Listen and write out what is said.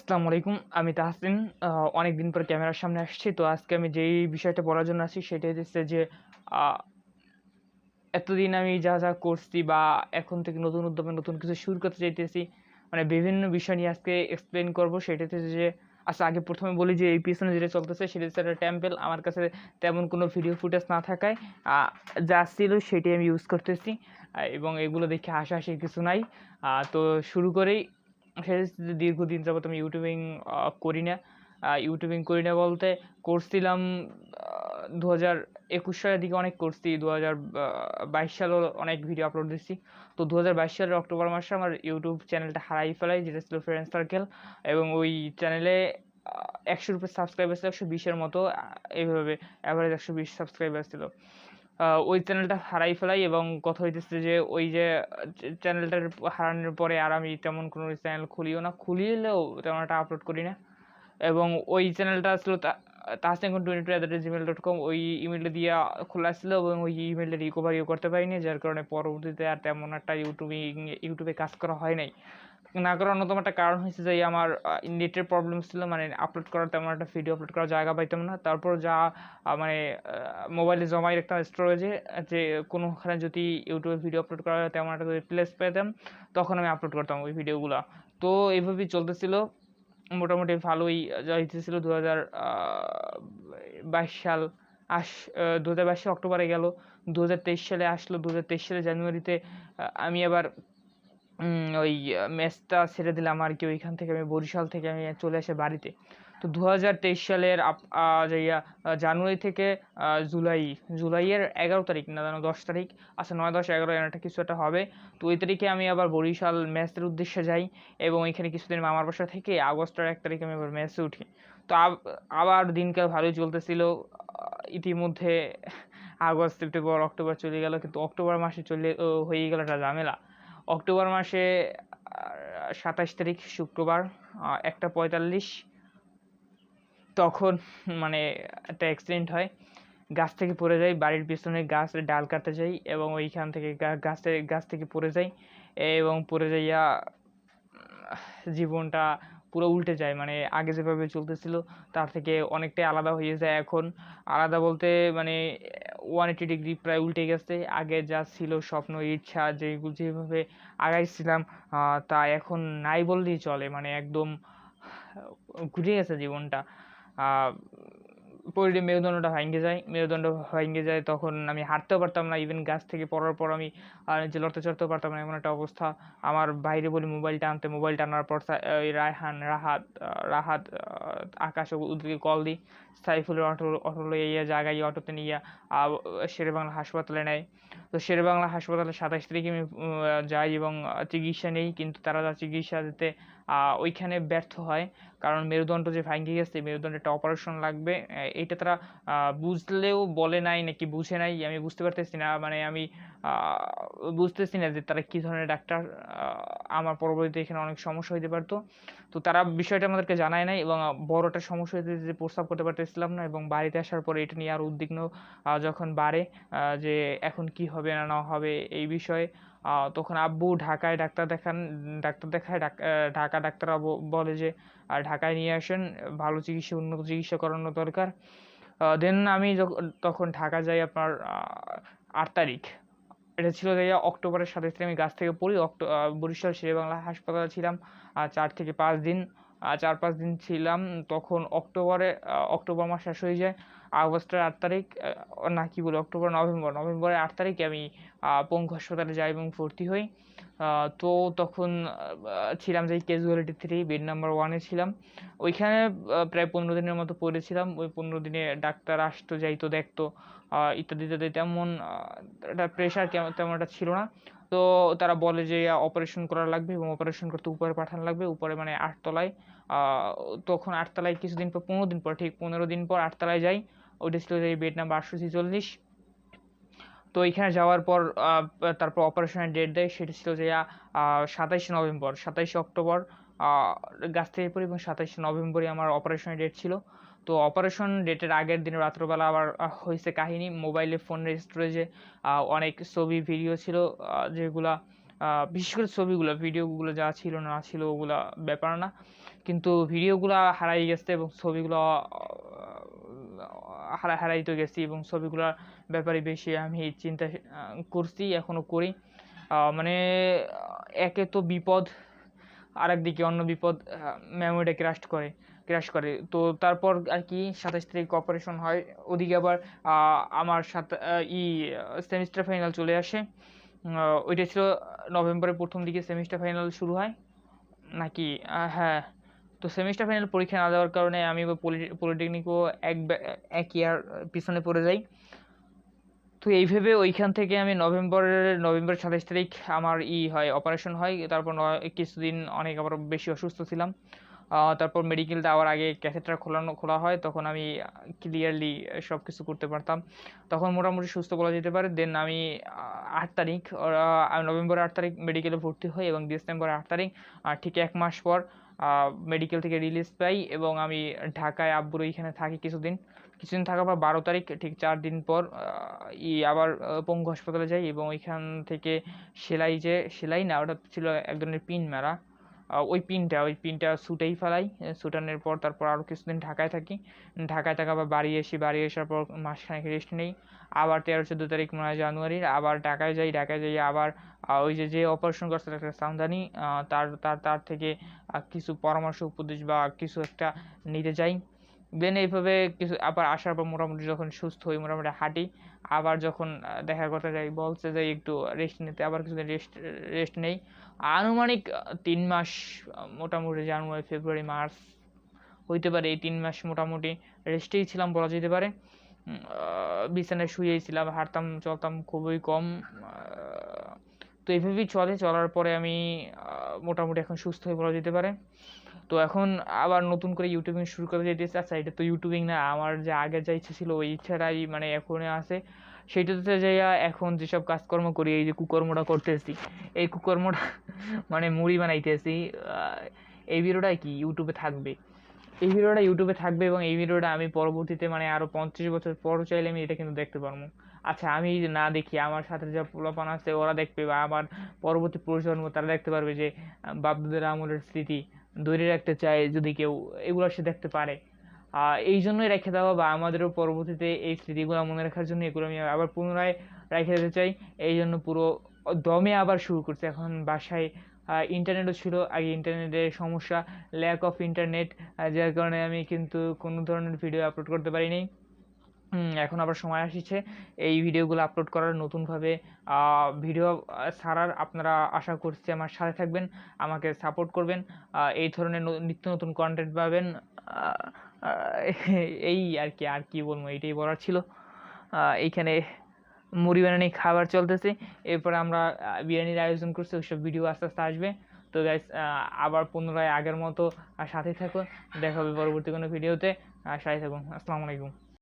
আসসালামু আলাইকুম। আমি তাহসিন। অনেকদিন পর ক্যামেরার সামনে আসছি। তো আজকে আমি যেই বিষয়টা বলার জন্য আসছি সেটা হচ্ছে যে আ এতদিন আমি যা করছি বা এখন থেকে নতুন উদ্যমে নতুন কিছু শুরু করতে চাইতেছি। মানে বিভিন্ন বিষয় নিয়ে আজকে এক্সপ্লেইন করব। সেটা হচ্ছে যে আচ্ছা আগে ১ম এ বলি যে এই পিছনে যেটা চলতেছে সেটা হচ্ছে একটা টেম্পল। আমার কাছে তেমন কোনো ভিডিও ফুটেজ না থাকায় আ যা ছিল সেটাই আমি ইউজ করতেছি। এবং এগুলো দেখে হাসাহাসির কিছু নাই। তো শুরু করেই। সেটা হচ্ছে যে দীর্ঘদিন যাবত আমি করি না। ইউটিউবিং করি না বলতে করছিলাম ২০২১ সালের দিকে অনেক করছি। ২০২২ সালেও অনেক ভিডিও আপলোড দিছি। তো ২০২২ সালের অক্টোবর মাসে আমার ইউটিউব চ্যানেলটা হারাই ফেলাই, যেটা ছিল ফ্রেন্ড সার্কেল। এবং ওই চ্যানেলে ১০০ র উপরে সাবস্ক্রাইবার ছিল, ১২০ এর মতো। এভাবে এভারেজ ১২০ সাবস্ক্রাইবার ছিল। ওই চ্যানেলটা হারাই ফেলাই এবং কথা হইতেছে যে ওই যে চ্যানেলটার হারানোর পরে আর আমি তেমন কোনো চ্যানেল খুলিও না। খুলিলেও তেমন একটা আপলোড করি না। এবং ওই চ্যানেলটা ছিল tahsin22@gmail.com। ওই ইমেইলটা দিয়া খোলা ছিল এবং ওই ইমেইলটা রিকভারিও করতে পারিনি। যার কারণে পরবর্তীতে আর তেমন একটা ইউটিউবে কাজ করা হয় নাই। না করার অন্যতম একটা কারণ হইছে যে আমার নেটের প্রবলেম ছিল। মানে আপলোড করার তেমন একটা ভিডিও আপলোড করার জায়গা পাইতাম না। তারপর যা মানে মোবাইলে জমায় রাখতাম স্টোরেজে, যে কোনোখানে যদি ইউটিউবে ভিডিও আপলোড করা হয় তেমন একটা যদি প্লেস পেতাম, তখন আমি আপলোড করতাম ওই ভিডিওগুলা। তো এভাবেই চলতেছিল। মোটামুটি ভালোই যাইতেছিল। ২০২২ সাল ২০২২ সাল অক্টোবরে গেল। ২০২৩ সালে আসলো। ২০২৩ সালের জানুয়ারিতে আমি আবার ওই মেসটা ছেড়ে দিলাম আরকি। ওইখান থেকে আমি বরিশাল থেকে আমি চলে আসি বাড়িতে। তো ২০২৩ সালের জানুয়ারি থেকে জুলাইয়ের ১১ তারিখ না যেন ১০ তারিখ, আচ্ছা ৯, ১০, ১১ এরকম একটা কিছু একটা হবে। তো ওই তারিখে আমি আবার বরিশাল মেসের উদ্দেশ্যে যাই এবং ওইখানে কিছুদিন মামার বাসা থেকে আগস্টের ১ তারিখে আমি আবার মেসে উঠি। তো আবার দিনকাল ভালোই চলতেছিল। ইতিমধ্যে আগস্ট, সেপ্টেম্বর, অক্টোবর চলে গেল। কিন্তু অক্টোবর মাসে হয়ে গেল একটা ঝামেলা। অক্টোবর মাসে ২৭ তারিখ শুক্রবার ১টা ৪৫ তখন মানে একটা অ্যাক্সিডেন্ট হয়। গাছ থেকে পড়ে যাই। বাড়ির পেছনে গাছের ডাল কাটতে যাই এবং ওইখান থেকে গাছ থেকে পড়ে যাই এবং পড়ে যাইয়া জীবনটা পুরো উল্টে যায়। মানে আগে যেভাবে চলতেছিল তার থেকে অনেকটাই আলাদা হয়ে যায় এখন। আলাদা বলতে মানে 180 ডিগ্রি প্রায় উল্টে গেছে। আগে যা ছিল স্বপ্ন, ইচ্ছা, যেভাবে আগাইছিলাম তা এখন নাই বললেই চলে। মানে একদম ঘুরে গেছে জীবনটা। আহ পড়ে মেরুদণ্ড ভাঙে যায়। তখন আমি হাঁটতেও পারতাম না। ইভেন গাছ থেকে পড়ার পর আমি নিজে লড়তে চড়তেও পারতাম না, এমন একটা অবস্থা। আমার বাইরে বলি মোবাইলটা আনতে। মোবাইলটা আনার পর ওই রাহাত, আকাশ ওদেরকে কল দিই। সাইফুলের অটো লইয়া জায়গায় অটোতে নিয়ে শেরেবাংলা হাসপাতালে নেয়। তো শেরেবাংলা হাসপাতালে ২৭ তারিখে আমি যাই এবং চিকিৎসা নেই। কিন্তু তারা চিকিৎসা দিতে ওইখানে ব্যর্থ হয়। কারণ মেরুদণ্ড যে ভাঙে গেছে, মেরুদণ্ডে একটা অপারেশন লাগবে। এইটা তারা বুঝলেও বলে নাই নাকি বুঝে নাই আমি বুঝতে পারতেছি না। মানে আমি বুঝতেছি না যে তারা কী ধরনের ডাক্তার। আমার পরবর্তীতে এখানে অনেক সমস্যা হইতে পারতো। তো তারা বিষয়টা আমাদেরকে জানায় নাই এবং বড় একটা সমস্যা হয়েছে যে প্রস্রাব করতে পারতেছিলাম না এবং বাড়িতে আসার পরে এটা নিয়ে আরও উদ্বিগ্ন যখন বাড়ে, যে এখন কি হবে না হবে এই বিষয়ে। তখন আব্বু ঢাকায় ডাক্তার দেখায়। ঢাকা ডাক্তাররা বলে যে ঢাকায় নিয়ে আসেন, ভালো চিকিৎসা, উন্নত চিকিৎসা করানো দরকার। দেন আমি তখন ঢাকা যাই আপনার ৮ তারিখ। এটা ছিল যে অক্টোবরের ২৭ তারিখে আমি গাছ থেকে পড়ি। বরিশাল শেরেবাংলা হাসপাতালে ছিলাম ৪ থেকে ৫ দিন। ৪-৫ দিন ছিলাম। তখন অক্টোবর মাস শেষ হয়ে যায়। আগস্টের ৮ তারিখ, না কি বলি, নভেম্বরের ৮ তারিখে আমি পঙ্গু হাসপাতালে যাই এবং ভর্তি হই। তো তখন ছিলাম যে ক্যাজুয়ালিটি 3 বেড নাম্বার 1 এ ছিলাম। ওইখানে প্রায় ১৫ দিনের মতো পড়েছিলাম। ওই ১৫ দিনে ডাক্তার আসতো, যাইতো, দেখতো ইত্যাদি ইত্যাদি। তেমন একটা প্রেশার তেমন একটা ছিল না। তো তারা বলে যে অপারেশন করা লাগবে এবং অপারেশন করতে উপরে পাঠানো লাগবে। উপরে মানে ৮ তলায়। তখন ৮ তলায় কিছুদিন পর, ১৫ দিন পর, ঠিক ১৫ দিন পর ৮ তলায় যাই। ওইটা ছিল যে বেড নাম্বার ৮৪৬। তো এইখানে যাওয়ার পর তারপর অপারেশনের ডেট দেয়। সেটা ছিল যে ২৭শে নভেম্বর। ২৭শে অক্টোবর গাছ থেকে পড়ি এবং ২৭শে নভেম্বরই আমার অপারেশনের ডেট ছিল। তো অপারেশন ডেটের আগের দিন রাত্রবেলা আবার হয়েছে কাহিনী। মোবাইলে, ফোনের স্টোরেজে অনেক ছবি, ভিডিও ছিল যেগুলা, বিশেষ করে ছবিগুলো, ভিডিওগুলো যা ছিল না ছিল ওগুলা ব্যাপার না। কিন্তু ভিডিওগুলো হারাই গেছে এবং ছবিগুলো হারাইতে গেছি এবং ছবিগুলোর ব্যাপারে বেশি আমি চিন্তা করছি, এখনও করি। মানে একে তো বিপদ, আরেকদিকে অন্য বিপদ মেমোরিটা ক্র্যাশ করে। তো তারপর আর কি 27 তারিখ অপারেশন হয়। ওদিকে আবার আমার সাথে সেমিস্টার ফাইনাল চলে আসে। ওইটা ছিল নভেম্বরের প্রথম দিকে সেমিস্টার ফাইনাল শুরু হয় নাকি, হ্যাঁ। তো সেমিস্টার ফাইনাল পরীক্ষা না দেওয়ার কারণে আমি পলিটেকনিকও এক ইয়ার পিছনে পড়ে যাই। তো এইভাবে ওইখান থেকে আমি নভেম্বর 27 তারিখ আমার হয়, অপারেশন হয়। তারপর কিছুদিন অনেক আবার বেশি অসুস্থ ছিলাম। তারপর মেডিকেল দেওয়ার আগে ক্যাথেটার খোলা হয়, তখন আমি ক্লিয়ারলি সব কিছু করতে পারতাম, তখন মোটামুটি সুস্থ বলা যেতে পারে। দেন আমি 8 তারিখ, নভেম্বরের 8 তারিখ মেডিকেলে ভর্তি হই এবং ডিসেম্বর 8 তারিখ ঠিক 1 মাস পর মেডিকেল থেকে রিলিজ পাই এবং আমি ঢাকায় আব্বুর ওইখানে থাকি কিছুদিন থাকার পর 12 তারিখ ঠিক 4 দিন পর আবার পঙ্গু হাসপাতালে যাই এবং ওইখান থেকে সেলাই না, ওটা ছিল এক ধরনের পিন মেরা। ওই পিনটা ছুটেই ফেলাই। ছুটানোর পর তারপর আরও কিছুদিন ঢাকায় থাকি। ঢাকায় থাকা আবার বাড়ি আসার পর মাসখানেক রেস্ট নেই। আবার 13-14 তারিখ মনে হয় জানুয়ারির আবার ঢাকায় যাই। আবার ওই যে অপারেশন করছে ডাক্তার সামদানি, তার থেকে কিছু পরামর্শ উপদেশ বা কিছু একটা নিতে যাই। দেন এইভাবে কিছু আবার আসার পর মোটামুটি যখন সুস্থ হই, মোটামুটি হাঁটি। আবার যখন দেখা করতে যাই বলছে যে একটু রেস্ট নিতে, আবার কিছুদিন রেস্ট নেই। আনুমানিক 3 মাস, মোটামুটি জানুয়ারি ফেব্রুয়ারি মার্চ হইতে পারে, এই 3 মাস মোটামুটি রেস্টেই ছিলাম বলা যেতে পারে। বিছানায় শুয়েই ছিলাম, হাঁটতাম চলতাম খুবই কম। তো এইভাবেই চলার পরে আমি মোটামুটি এখন সুস্থ হয়ে বলা যেতে পারে। তো এখন আবার নতুন করে ইউটিউবিং শুরু করতে যেতেছে। আচ্ছা, এটা তো ইউটিউবিং না, আমার যে আগের যা ইচ্ছা ছিল ওই ইচ্ছাটাই মানে এখনই আছে। সেইটাতে যাইয়া এখন যেসব কাজকর্ম করি, এই যে কুকর্মটা করতেছি, এই কুকর্মটা মানে মুড়ি বানাইতেছি, এই ভিডিওটাই কি ইউটিউবে থাকবে। এবং এই ভিডিওটা আমি পরবর্তীতে মানে আরও 35 বছর পর চাইলে আমি এটা কিন্তু দেখতে পারবো। আচ্ছা, আমি যদি না দেখি, আমার সাথে যা পোলাপান আছে ওরা দেখবে, বা আমার পরবর্তী প্রজন্ম তারা দেখতে পারবে যে বাপদাদের আমলের স্মৃতি ধরে রাখতে চায় যদি কেউ, এগুলো সে দেখতে পারে। এই জন্যই রেখে দেওয়া, বা আমাদেরও পরবর্তীতে এই স্মৃতিগুলো মনে রাখার জন্য এগুলো আমি আবার পুনরায় রেখে দিতে চাই। এই জন্য পুরো দমে আবার শুরু করছি। এখন বাসায় ইন্টারনেটও ছিল, আগে ইন্টারনেটের সমস্যা, ল্যাক অফ ইন্টারনেট, যার কারণে আমি কিন্তু কোনো ধরনের ভিডিও আপলোড করতে পারিনি। এখন আবার সময় আসছে এই ভিডিওগুলো আপলোড করার, নতুনভাবে ভিডিও ছাড়ার। আপনারা আশা করছি আমার সাথে থাকবেন, আমাকে সাপোর্ট করবেন, এই ধরনের নিত্য নতুন কন্টেন্ট পাবেন। এই আর কি বলবো, এইটাই বলার ছিল। এইখানে মুড়ি বানানি খাবার চলতেছে, এরপরে আমরা বিরিয়ানির আয়োজন করছি, ওইসব ভিডিও আস্তে আস্তে আসবে। তো গাইস, আবার পুনরায় আগের মতো সাথেই থাকুন, দেখা হবে পরবর্তী কোনো ভিডিওতে, সাথে থাকুন। আসসালামু আলাইকুম।